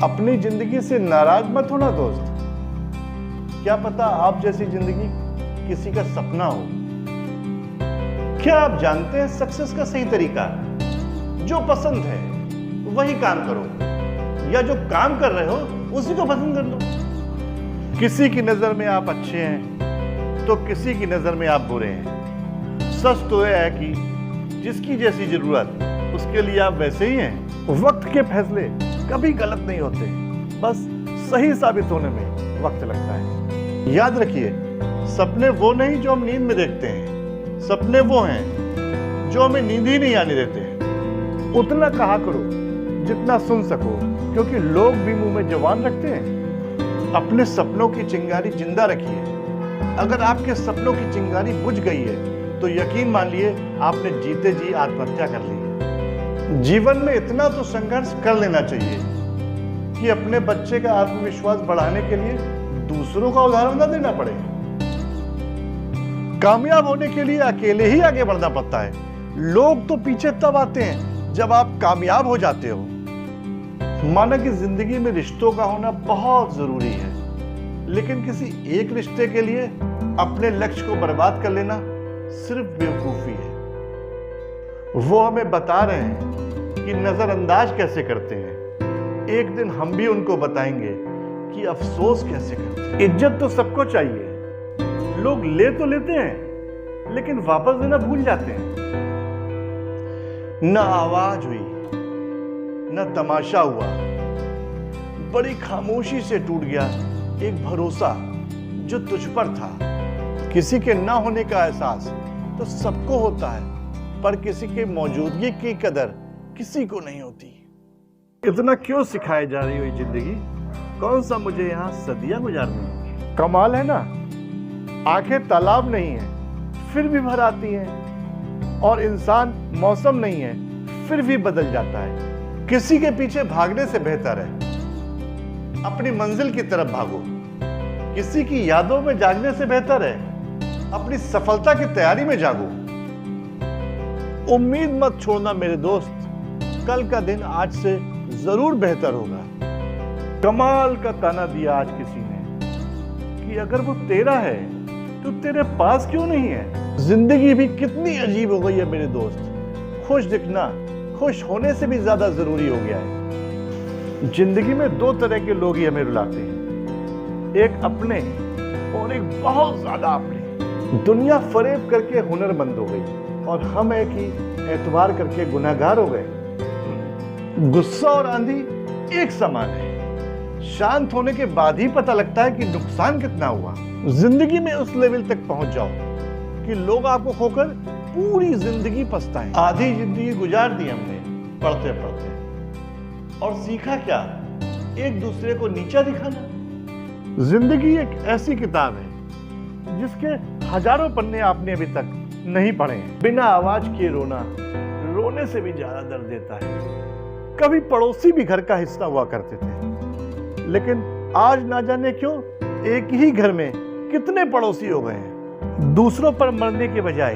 अपनी जिंदगी से नाराज मत होना दोस्त। क्या पता आप जैसी जिंदगी किसी का सपना हो। क्या आप जानते हैं सक्सेस का सही तरीका? जो पसंद है वही काम करो, या जो काम कर रहे हो उसी को पसंद कर लो। किसी की नजर में आप अच्छे हैं तो किसी की नजर में आप बुरे हैं। सच तो यह है कि जिसकी जैसी जरूरत उसके लिए आप वैसे ही हैं। वक्त के फैसले कभी गलत नहीं होते, बस सही साबित होने में वक्त लगता है। याद रखिए, सपने वो नहीं जो हम नींद में देखते हैं, सपने वो हैं जो हमें नींद ही नहीं आने देते हैं। उतना कहा करो जितना सुन सको, क्योंकि लोग भी मुंह में जवान रखते हैं। अपने सपनों की चिंगारी जिंदा रखिए। अगर आपके सपनों की चिंगारी बुझ गई है तो यकीन मान लिए आपने जीते जी आत्महत्या कर ली है। जीवन में इतना तो संघर्ष कर लेना चाहिए कि अपने बच्चे का आत्मविश्वास बढ़ाने के लिए दूसरों का उदाहरण न देना पड़े। कामयाब होने के लिए अकेले ही आगे बढ़ना पड़ता है। लोग तो पीछे तब आते हैं जब आप कामयाब हो जाते हो। माना कि जिंदगी में रिश्तों का होना बहुत जरूरी है, लेकिन किसी एक रिश्ते के लिए अपने लक्ष्य को बर्बाद कर लेना सिर्फ बेवकूफी है। वो हमें बता रहे हैं कि नजरअंदाज कैसे करते हैं। एक दिन हम भी उनको बताएंगे कि अफसोस कैसे करते हैं। इज्जत तो सबको चाहिए। लोग ले तो लेते हैं लेकिन वापस देना भूल जाते हैं। न आवाज हुई न तमाशा हुआ, बड़ी खामोशी से टूट गया एक भरोसा जो तुझ पर था। किसी के ना होने का एहसास तो सबको होता है, पर किसी के मौजूदगी की कदर किसी को नहीं होती। इतना क्यों सिखाई जा रही हुई जिंदगी? कौन सा मुझे यहाँ सदियां गुजारनी? कमाल है ना, आंखें तालाब नहीं है फिर भी भर आती हैं, और इंसान मौसम नहीं है फिर भी बदल जाता है। किसी के पीछे भागने से बेहतर है अपनी मंजिल की तरफ भागो। किसी की यादों में जागने से बेहतर है अपनी सफलता की तैयारी में जागो। उम्मीद मत छोड़ना मेरे दोस्त, कल का दिन आज से जरूर बेहतर होगा। कमाल का ताना दिया आज किसी ने कि अगर वो तेरा है तो तेरे पास क्यों नहीं है। जिंदगी भी कितनी अजीब हो गई है मेरे दोस्त। खुश दिखना खुश होने से भी ज्यादा जरूरी हो गया है। जिंदगी में दो तरह के लोग ही हमें रुलाते हैं, एक अपने और एक बहुत ज्यादा अपने। दुनिया फरेब करके हुनरमंद हो गई और हम है कि एतबार करके गुनहगार हो गए। गुस्सा और आंधी एक समान है, शांत होने के बाद ही पता लगता है कि नुकसान कितना हुआ। जिंदगी में उस लेवल तक पहुंच जाओ कि लोग आपको खोकर पूरी जिंदगी पछताएं। आधी जिंदगी गुजार दी हमने पढ़ते पढ़ते, और सीखा क्या? एक दूसरे को नीचा दिखाना। जिंदगी एक ऐसी किताब है जिसके हजारों पन्ने आपने अभी तक नहीं पढ़े। बिना आवाज किए रोना रोने से भी ज्यादा दर्द देता है। कभी पड़ोसी भी घर का हिस्सा हुआ करते थे, लेकिन आज ना जाने क्यों एक ही घर में कितने पड़ोसी हो गए हैं। दूसरों पर मरने के बजाय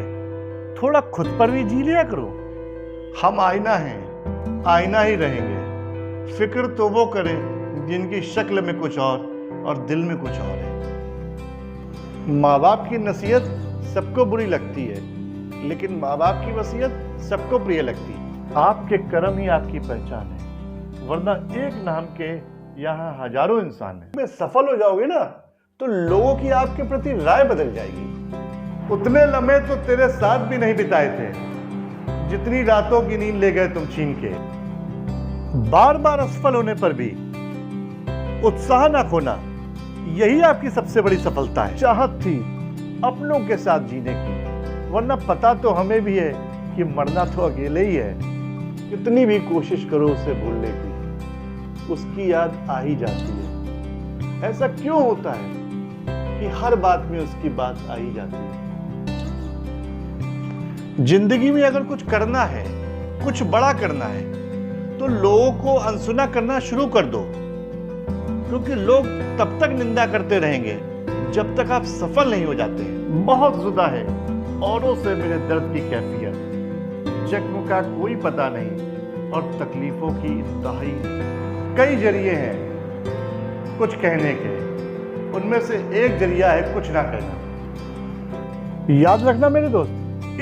थोड़ा खुद पर भी जी लिया करो। हम आईना हैं, आईना ही रहेंगे। फिक्र तो वो करें जिनकी शक्ल में कुछ और दिल में कुछ और है। माँ बाप की नसीहत सबको बुरी लगती है, लेकिन माँ बाप की वसीयत सबको प्रिय लगती है। आपके कर्म ही आपकी पहचान है, वरना एक नाम के यहाँ हजारों इंसान हैं। में सफल हो जाओगे ना तो लोगों की आपके प्रति राय बदल जाएगी। उतने लम्हे तो तेरे साथ भी नहीं बिताए थे जितनी रातों की नींद ले गए तुम छीन के। बार बार असफल होने पर भी उत्साह ना खोना, यही आपकी सबसे बड़ी सफलता है। चाहत थी अपनों के साथ जीने की, वरना पता तो हमें भी है कि मरना तो अकेले ही है। कितनी भी कोशिश करो उसे भूलने की, उसकी याद आ ही जाती है। ऐसा क्यों होता है कि हर बात में उसकी बात आ ही जाती है। जिंदगी में अगर कुछ करना है, कुछ बड़ा करना है, तो लोगों को अनसुना करना शुरू कर दो, क्योंकि लोग तब तक निंदा करते रहेंगे जब तक आप सफल नहीं हो जाते। बहुत जुदा है औरों से मेरे दर्द की कैफियत, जख्म का कोई पता नहीं और तकलीफों की इंतहाई नहीं। कई जरिए हैं कुछ कहने के, उनमें से एक जरिया है कुछ ना कहना। याद रखना मेरे दोस्त,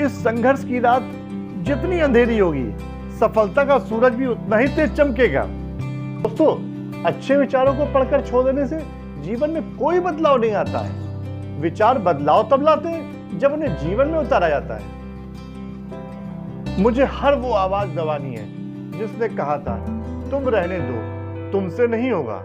इस संघर्ष की रात जितनी अंधेरी होगी, सफलता का सूरज भी उतना ही तेज चमकेगा। दोस्तों, अच्छे विचारों को पढ़कर छोड़ देने से जीवन में कोई बदलाव नहीं आता है। विचार बदलाव तब लाते हैं जब उन्हें जीवन में उतारा जाता है। मुझे हर वो आवाज दबानी है जिसने कहा था तुम रहने दो, तुमसे नहीं होगा।